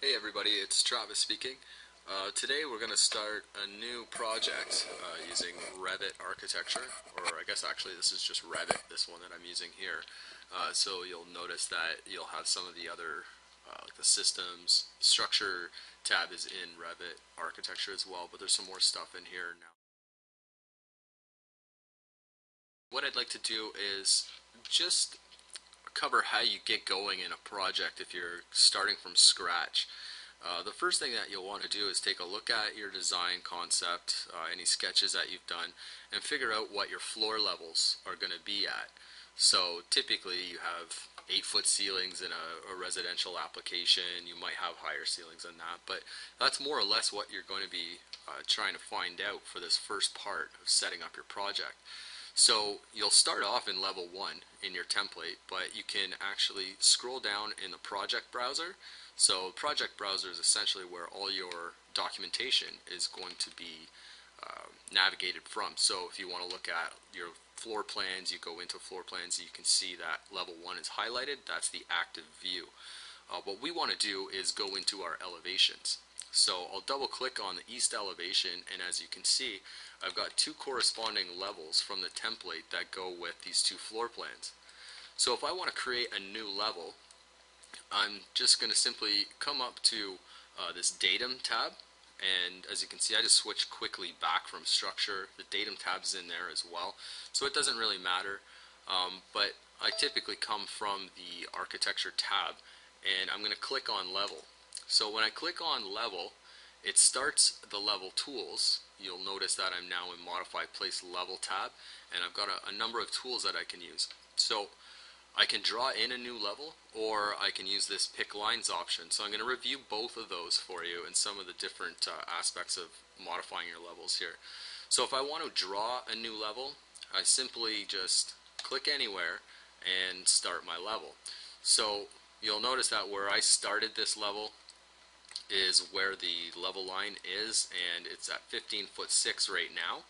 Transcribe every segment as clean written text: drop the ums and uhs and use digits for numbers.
Hey everybody, it's Travis speaking. Today we're going to start a new project using Revit architecture, or I guess actually this is just Revit, this one that I'm using here. So you'll notice that you'll have some of the other, like the systems, structure tab is in Revit architecture as well, but there's some more stuff in here now. What I'd like to do is just cover how you get going in a project if you're starting from scratch. The first thing that you'll want to do is take a look at your design concept, any sketches that you've done, and figure out what your floor levels are going to be at. So typically you have 8-foot ceilings in a residential application. You might have higher ceilings than that, but that's more or less what you're going to be trying to find out for this first part of setting up your project. So you'll start off in level 1 in your template, but you can actually scroll down in the project browser. So project browser is essentially where all your documentation is going to be navigated from. So if you want to look at your floor plans, you go into floor plans, you can see that level 1 is highlighted. That's the active view. What we want to do is go into our elevations. So I'll double click on the east elevation, and as you can see, I've got two corresponding levels from the template that go with these two floor plans. So if I want to create a new level, I'm just going to simply come up to this datum tab, and as you can see, I just switched quickly back from structure. The datum tab's in there as well, so it doesn't really matter, but I typically come from the architecture tab, and I'm going to click on level. So when I click on level, it starts the level tools. You'll notice that I'm now in modify place level tab, and I've got a number of tools that I can use. So I can draw in a new level, or I can use this pick lines option. So I'm going to review both of those for you and some of the different aspects of modifying your levels here. So if I want to draw a new level, I simply just click anywhere and start my level. So you'll notice that where I started this level is where the level line is, and it's at 15'6" right now.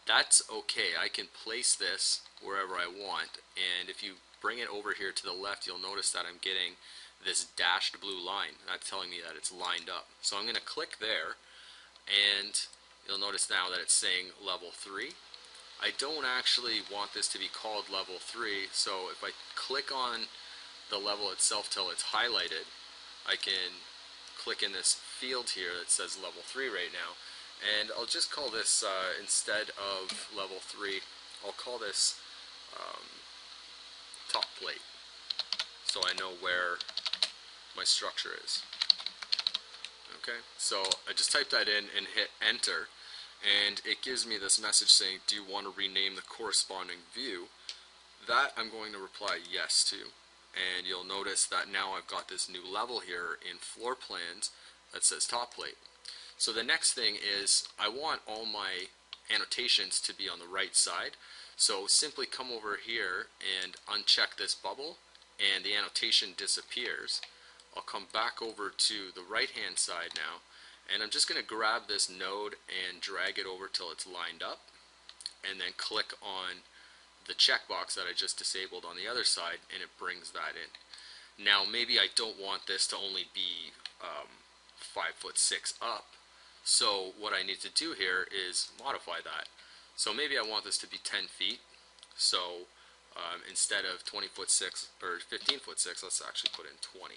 That's okay. I can place this wherever I want, and if you bring it over here to the left, you'll notice that I'm getting this dashed blue line. That's telling me that it's lined up. So I'm going to click there, and you'll notice now that it's saying level 3. I don't actually want this to be called level 3, so if I click on the level itself till it's highlighted, I can click in this field here that says level 3 right now, and I'll just call this, instead of level 3, I'll call this top plate, so I know where my structure is. Okay, so I just type that in and hit enter, and it gives me this message saying, do you want to rename the corresponding view? That I'm going to reply yes to, and you'll notice that now I've got this new level here in floor plans that says top plate. So the next thing is I want all my annotations to be on the right side. So simply come over here and uncheck this bubble, and the annotation disappears. I'll come back over to the right hand side now, and I'm just going to grab this node and drag it over till it's lined up, and then click on the checkbox that I just disabled on the other side, and it brings that in. Now maybe I don't want this to only be 5'6" up, so what I need to do here is modify that. So maybe I want this to be 10 feet, so instead of 20'6" or 15'6", let's actually put in 20.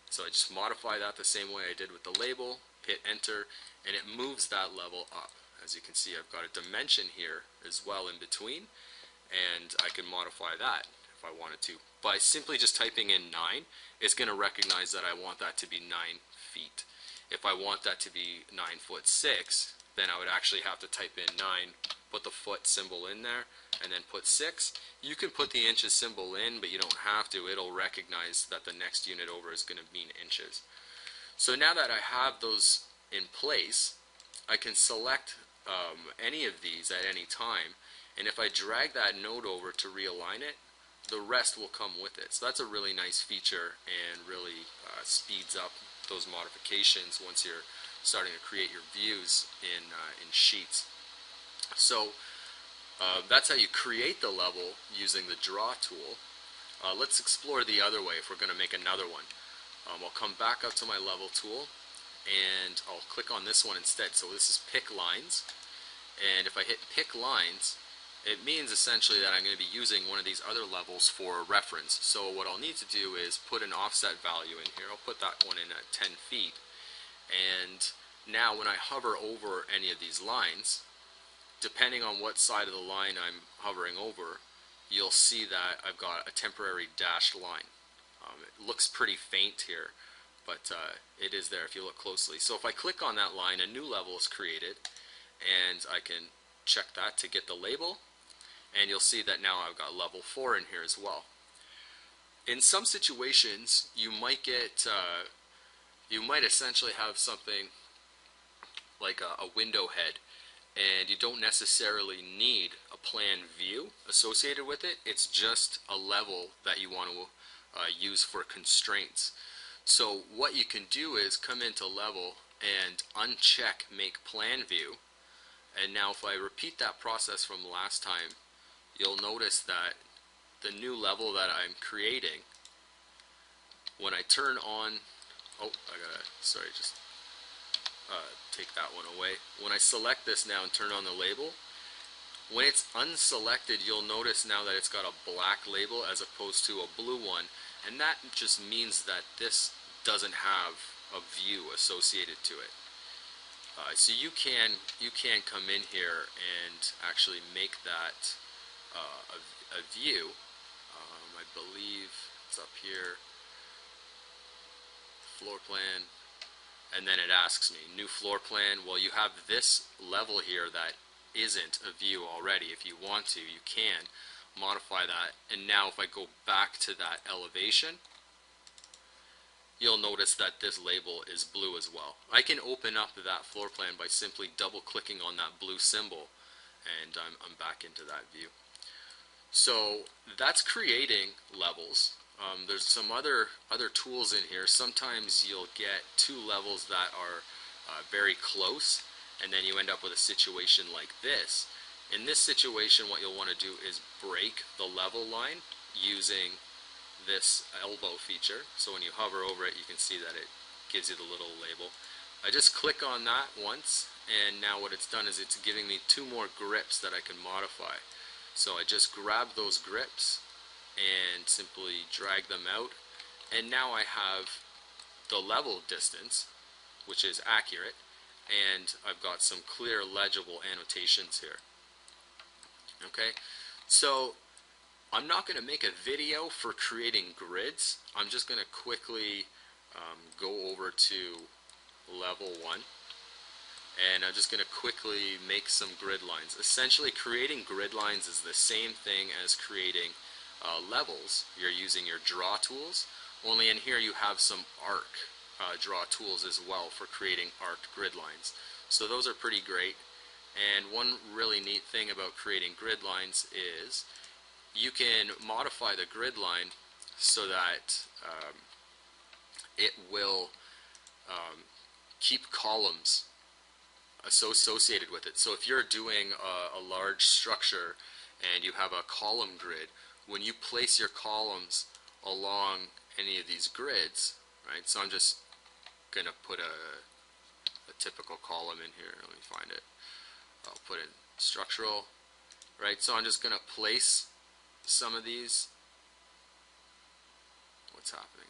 So I just modify that the same way I did with the label, hit enter, and it moves that level up. As you can see, I've got a dimension here as well in between, and I can modify that if I wanted to. By simply just typing in 9, it's going to recognize that I want that to be 9 feet. If I want that to be 9'6", then I would actually have to type in 9, put the foot symbol in there, and then put 6. You can put the inches symbol in, but you don't have to. It'll recognize that the next unit over is going to mean inches. So now that I have those in place, I can select any of these at any time, and if I drag that node over to realign it, the rest will come with it. So that's a really nice feature, and really speeds up those modifications once you're starting to create your views in sheets. So that's how you create the level using the draw tool. Let's explore the other way if we're going to make another one. I'll come back up to my level tool and I'll click on this one instead. So this is pick lines, and if I hit pick lines, it means essentially that I'm going to be using one of these other levels for reference. So what I'll need to do is put an offset value in here. I'll put that one in at 10 feet, and now when I hover over any of these lines, depending on what side of the line I'm hovering over, you'll see that I've got a temporary dashed line. It looks pretty faint here, but it is there if you look closely. So if I click on that line, a new level is created, and I can check that to get the label, and you'll see that now I've got level 4 in here as well. In some situations, you might essentially have something like a window head, and you don't necessarily need a plan view associated with it. It's just a level that you want to use for constraints. So what you can do is come into level and uncheck make plan view, and now if I repeat that process from last time, you'll notice that the new level that I'm creating, when I turn on, take that one away. When I select this now and turn on the label, when it's unselected, you'll notice now that it's got a black label as opposed to a blue one, and that just means that this doesn't have a view associated to it. So you can come in here and actually make that a view. I believe it's up here, floor plan, and then it asks me new floor plan. Well, you have this level here that isn't a view already. If you want to, you can modify that, and now if I go back to that elevation, you'll notice that this label is blue as well. I can open up that floor plan by simply double clicking on that blue symbol, and I'm back into that view. So that's creating levels. There's some other tools in here. Sometimes you'll get two levels that are very close, and then you end up with a situation like this. In this situation, what you'll want to do is break the level line using this elbow feature. So when you hover over it, you can see that it gives you the little label. I just click on that once, and now what it's done is it's giving me two more grips that I can modify. So I just grab those grips and simply drag them out, and now I have the level distance, which is accurate, and I've got some clear legible annotations here. Okay, so I'm not going to make a video for creating grids. I'm just going to quickly go over to level 1, and I'm just going to quickly make some grid lines. Essentially, creating grid lines is the same thing as creating levels. You're using your draw tools, only in here you have some arc draw tools as well for creating arced grid lines. So those are pretty great. And one really neat thing about creating grid lines is you can modify the grid line so that it will keep columns associated with it. So if you're doing a large structure and you have a column grid, when you place your columns along any of these grids, right? So I'm just going to put a typical column in here. Let me find it. I'll put in structural, right? So I'm just going to place some of these. What's happening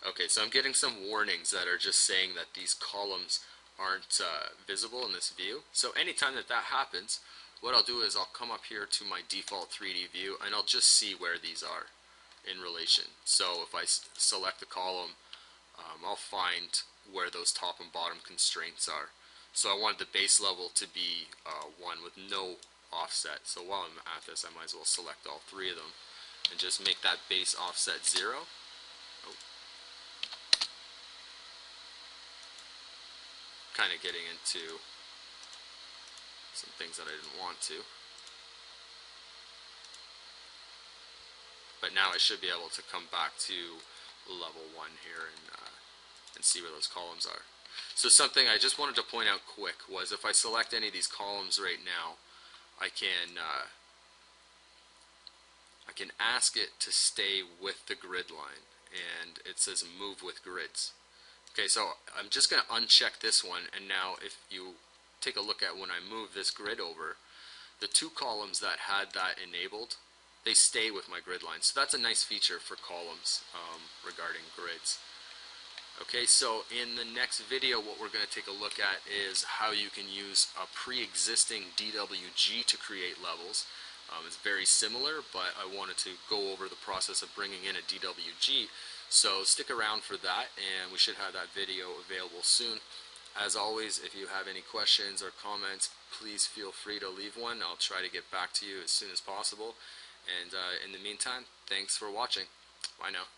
here? Okay, so I'm getting some warnings that are just saying that these columns aren't visible in this view. So anytime that happens, what I'll do is I'll come up here to my default 3D view, and I'll just see where these are in relation. So if I select the column, I'll find where those top and bottom constraints are. So I wanted the base level to be 1 with no offset. So while I'm at this, I might as well select all 3 of them and just make that base offset 0. Oh. Kind of getting into some things that I didn't want to. But now I should be able to come back to level 1 here and see where those columns are. So something I just wanted to point out quick was if I select any of these columns right now, I can I can ask it to stay with the grid line, and it says move with grids. Okay, so I'm just going to uncheck this one, and now if you take a look at when I move this grid over, the two columns that had that enabled, they stay with my grid line. So that's a nice feature for columns regarding grids. Okay, so in the next video what we're going to take a look at is how you can use a pre-existing DWG to create levels. It's very similar, but I wanted to go over the process of bringing in a DWG. So stick around for that, and we should have that video available soon. As always, if you have any questions or comments, please feel free to leave one. I'll try to get back to you as soon as possible. And in the meantime, thanks for watching. Bye now.